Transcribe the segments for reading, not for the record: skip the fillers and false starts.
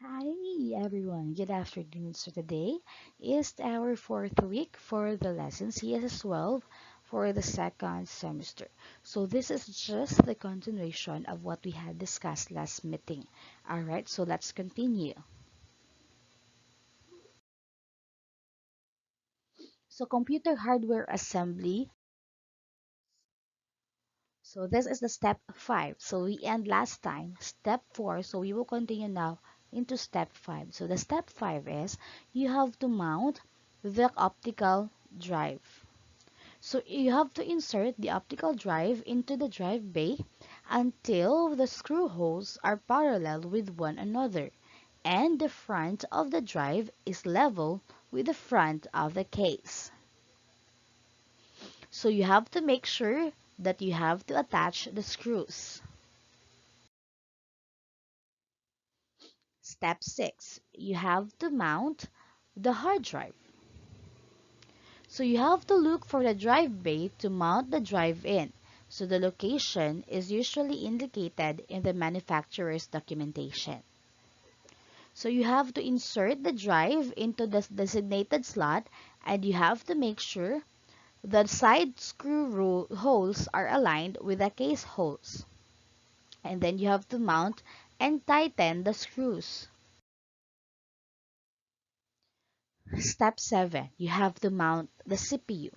Hi everyone, good afternoon. So today is our fourth week for the lesson CS12 for the second semester. So this is just the continuation of what we had discussed last meeting. Alright, so let's continue. So computer hardware assembly. So this is the step 5. So we end last time, step 4. So we will continue now into step 5. So the step 5 is you have to mount the optical drive. So you have to insert the optical drive into the drive bay until the screw holes are parallel with one another and the front of the drive is level with the front of the case. So you have to make sure that you have to attach the screws. Step 6. You have to mount the hard drive. So you have to look for the drive bay to mount the drive in. So the location is usually indicated in the manufacturer's documentation. So you have to insert the drive into the designated slot and you have to make sure the side screw holes are aligned with the case holes. And then you have to mount and tighten the screws. Step 7. You have to mount the CPU.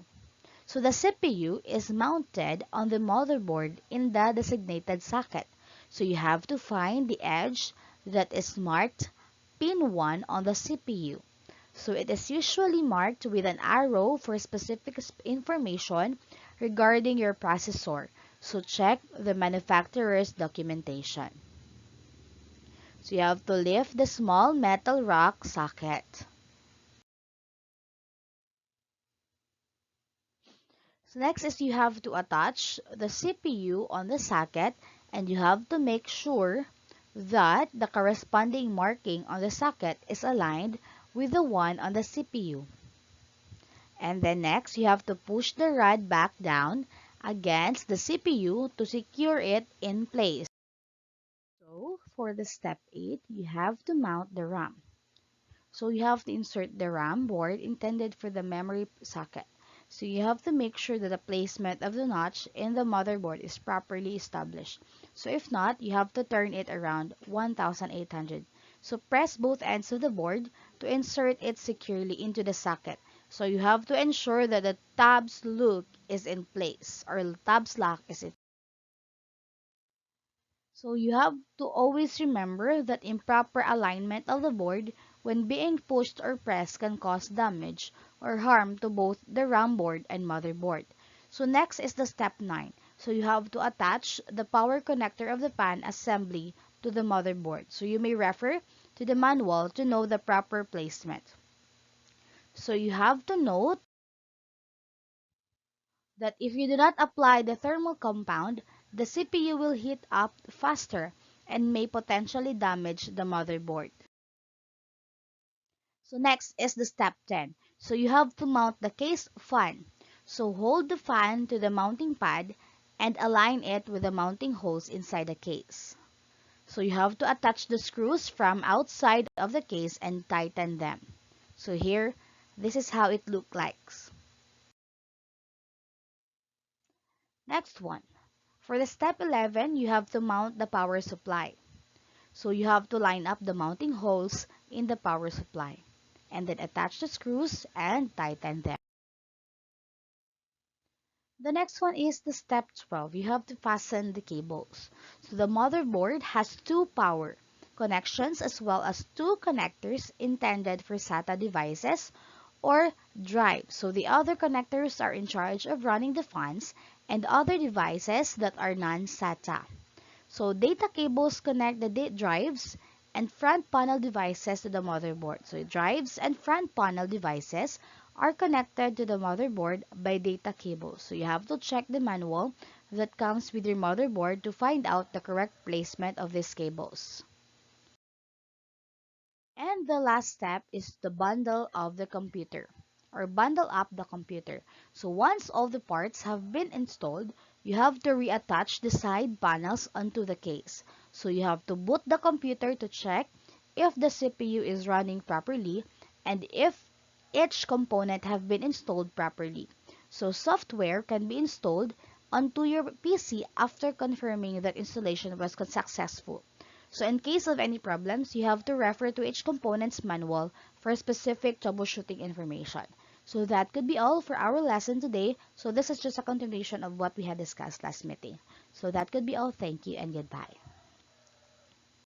So the CPU is mounted on the motherboard in the designated socket. So you have to find the edge that is marked pin 1 on the CPU. So it is usually marked with an arrow for specific information regarding your processor. So check the manufacturer's documentation. So you have to lift the small metal rock socket. So next is you have to attach the CPU on the socket and you have to make sure that the corresponding marking on the socket is aligned with the one on the CPU. And then next, you have to push the rod back down against the CPU to secure it in place. So for the step 8, you have to mount the RAM. So you have to insert the RAM board intended for the memory socket. So you have to make sure that the placement of the notch in the motherboard is properly established. So if not, you have to turn it around 1800. So press both ends of the board to insert it securely into the socket. So you have to ensure that the tabs lock is in place or tabs lock is in. So you have to always remember that improper alignment of the board when being pushed or pressed can cause damage or harm to both the RAM board and motherboard. So next is the step 9. So you have to attach the power connector of the pan assembly to the motherboard. So you may refer to the manual to know the proper placement. So you have to note that if you do not apply the thermal compound, the CPU will heat up faster and may potentially damage the motherboard. So next is the step 10. So you have to mount the case fan. So hold the fan to the mounting pad and align it with the mounting holes inside the case. So you have to attach the screws from outside of the case and tighten them. So here, this is how it looks like. Next one. For the step 11, you have to mount the power supply. So you have to line up the mounting holes in the power supply and then attach the screws and tighten them. The next one is the step 12. You have to fasten the cables. So the motherboard has two power connections as well as two connectors intended for SATA devices or drive. So the other connectors are in charge of running the fans and other devices that are non-SATA. So data cables connect the drives and front panel devices to the motherboard. So drives and front panel devices are connected to the motherboard by data cables. So you have to check the manual that comes with your motherboard to find out the correct placement of these cables. And the last step is the bundle of the computer or bundle up the computer. So once all the parts have been installed, you have to reattach the side panels onto the case. So you have to boot the computer to check if the CPU is running properly and if each component have been installed properly. So software can be installed onto your PC after confirming that installation was successful. So in case of any problems, you have to refer to each component's manual for specific troubleshooting information. So that could be all for our lesson today. So this is just a continuation of what we had discussed last meeting. So that could be all. Thank you and goodbye.